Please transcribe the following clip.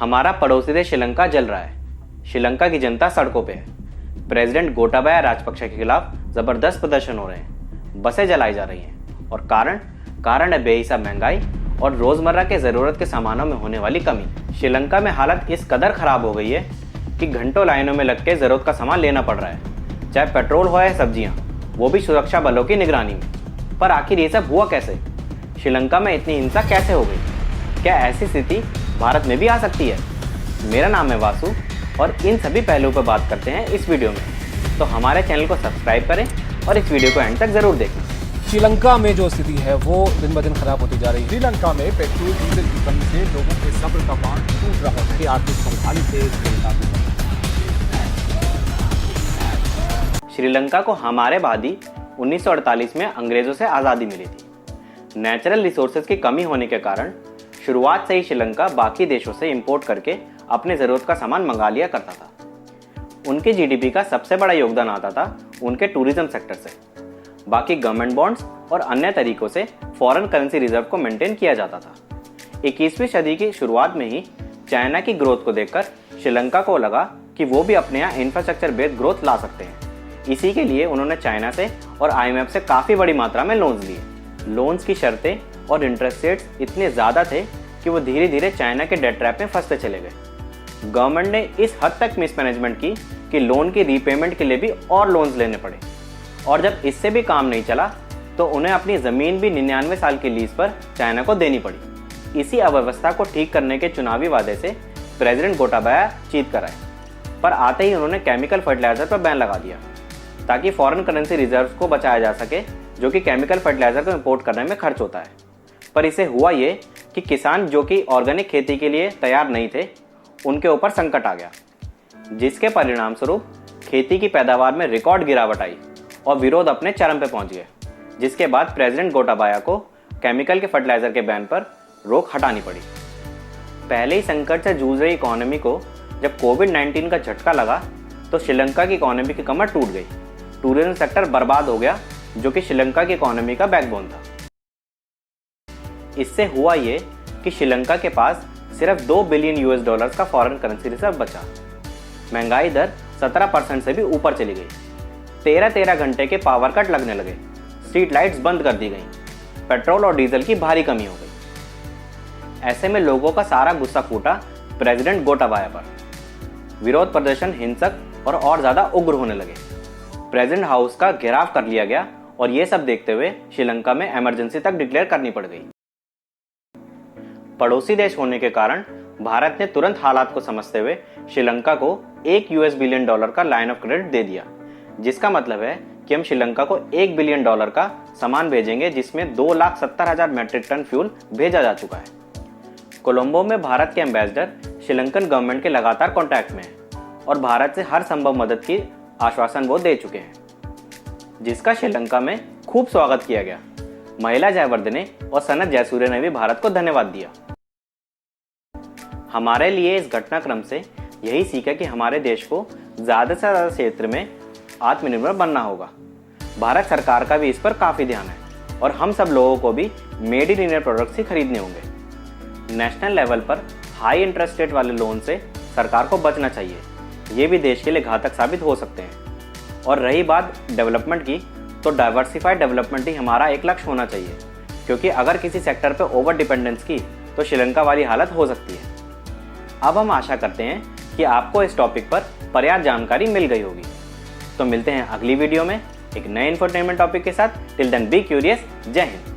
हमारा पड़ोसी देश श्रीलंका जल रहा है। श्रीलंका की जनता सड़कों पे है। प्रेसिडेंट गोटाबाया राजपक्षे के खिलाफ जबरदस्त प्रदर्शन हो रहे हैं। बसें जलाई जा रही हैं और कारण है बेहिसाब महंगाई और रोजमर्रा के जरूरत के सामानों में होने वाली कमी। श्रीलंका में हालत इस कदर खराब हो गई है कि घंटों लाइनों में लग के जरूरत का सामान लेना पड़ रहा है, चाहे पेट्रोल हो या सब्जियां, वो भी सुरक्षा बलों की निगरानी में। पर आखिर ये सब हुआ कैसे? श्रीलंका में इतनी हिंसा कैसे हो गई? क्या ऐसी स्थिति भारत में भी आ सकती है? मेरा नाम है वासु और इन सभी पहलुओं पर बात करते हैं इस वीडियो में। तो हमारे चैनल को सब्सक्राइब करें और इस वीडियो को एंड तक जरूर देखें। श्रीलंका में जो स्थिति है वो दिन ब दिन खराब होती जा रही है। श्रीलंका में पेट्रोल डीजल की कमी से लोगों के सब्र का बांध टूट रहा है। आर्थिक संभाली से श्रीलंका को हमारे भादी 1948 में अंग्रेजों से आज़ादी मिली थी। नेचुरल रिसोर्सेज की कमी होने के कारण शुरुआत से ही श्रीलंका बाकी देशों से इंपोर्ट करके अपने ज़रूरत का सामान मंगा लिया करता था। उनके जीडीपी का सबसे बड़ा योगदान आता था उनके टूरिज्म सेक्टर से। बाकी गवर्नमेंट बॉन्ड्स और अन्य तरीकों से फॉरेन करेंसी रिजर्व को मेंटेन किया जाता था। 21वीं सदी की शुरुआत में ही चाइना की ग्रोथ को देखकर श्रीलंका को लगा कि वो भी अपने यहाँ इंफ्रास्ट्रक्चर बेस्ड ग्रोथ ला सकते हैं। इसी के लिए उन्होंने चाइना से और आईएमएफ से काफ़ी बड़ी मात्रा में लोन्स लिए। लोन्स की शर्तें और इंटरेस्ट रेट्स इतने ज़्यादा थे कि वो धीरे धीरे चाइना के डेट ट्रैप में फंसते चले गए। गवर्नमेंट ने इस हद तक मिसमैनेजमेंट की कि लोन की रीपेमेंट के लिए भी और लोन्स लेने पड़े, और जब इससे भी काम नहीं चला तो उन्हें अपनी ज़मीन भी 99 साल की लीज पर चाइना को देनी पड़ी। इसी अव्यवस्था को ठीक करने के चुनावी वादे से प्रेसिडेंट गोटाबाया जीत कर आए, पर आते ही उन्होंने केमिकल फर्टिलाइजर पर बैन लगा दिया ताकि फॉरेन करेंसी रिजर्व्स को बचाया जा सके, जो कि केमिकल फर्टिलाइजर को इंपोर्ट करने में खर्च होता है। पर इससे हुआ ये कि किसान जो कि ऑर्गेनिक खेती के लिए तैयार नहीं थे, उनके ऊपर संकट आ गया, जिसके परिणाम स्वरूप खेती की पैदावार में रिकॉर्ड गिरावट आई और विरोध अपने चरम पे पहुंच गए, जिसके बाद प्रेसिडेंट गोटाबाया को केमिकल के फर्टिलाइजर के बैन पर रोक हटानी पड़ी। पहले ही संकट से जूझ रही इकोनॉमी को जब कोविड-19 का झटका लगा तो श्रीलंका की इकोनॉमी की कमर टूट गई। टूरिज्म सेक्टर बर्बाद हो गया, जो कि श्रीलंका की इकोनॉमी का बैकबोन था। इससे हुआ ये कि श्रीलंका के पास सिर्फ $2 बिलियन का फॉरेन करेंसी रिजर्व बचा। महंगाई दर 17% से भी ऊपर चली गई। 13 घंटे के पावर कट लगने लगे। स्ट्रीट लाइट्स बंद कर दी गई। पेट्रोल और डीजल की भारी कमी हो गई। ऐसे में लोगों का सारा गुस्सा फूटा प्रेसिडेंट गोटाबाया पर। विरोध प्रदर्शन हिंसक और ज़्यादा उग्र होने लगे। प्रेसिडेंट हाउस का घेराव कर लिया गया और ये सब देखते हुए श्रीलंका में इमरजेंसी तक डिक्लेयर करनी पड़ गई। पड़ोसी देश होने के कारण भारत ने तुरंत हालात को समझते हुए श्रीलंका को $1 बिलियन का लाइन ऑफ क्रेडिट दे दिया, जिसका मतलब है कि हम श्रीलंका को $1 बिलियन का सामान भेजेंगे, जिसमें 2,70,000 मैट्रिक टन फ्यूल भेजा जा चुका है। कोलंबो में भारत के एम्बेसडर श्रीलंकन गवर्नमेंट के लगातार कॉन्टैक्ट में हैं और भारत से हर संभव मदद की आश्वासन वो दे चुके हैं, जिसका श्रीलंका में खूब स्वागत किया गया। महिला जयवर्धने और सनत जयसूर्य ने भी भारत को धन्यवाद दिया। हमारे लिए इस घटनाक्रम से यही सीखा कि हमारे देश को ज़्यादा से ज़्यादा क्षेत्र में आत्मनिर्भर बनना होगा। भारत सरकार का भी इस पर काफ़ी ध्यान है और हम सब लोगों को भी मेड इन इंडिया प्रोडक्ट्स ही खरीदने होंगे। नेशनल लेवल पर हाई इंटरेस्ट रेट वाले लोन से सरकार को बचना चाहिए। ये भी देश के लिए घातक साबित हो सकते हैं। और रही बात डेवलपमेंट की, तो डाइवर्सिफाइड डेवलपमेंट ही हमारा एक लक्ष्य होना चाहिए, क्योंकि अगर किसी सेक्टर पर ओवर डिपेंडेंस की तो श्रीलंका वाली हालत हो सकती है। अब हम आशा करते हैं कि आपको इस टॉपिक पर पर्याप्त जानकारी मिल गई होगी। तो मिलते हैं अगली वीडियो में एक नए इंफोटेनमेंट टॉपिक के साथ। Till then be curious. जय हिंद।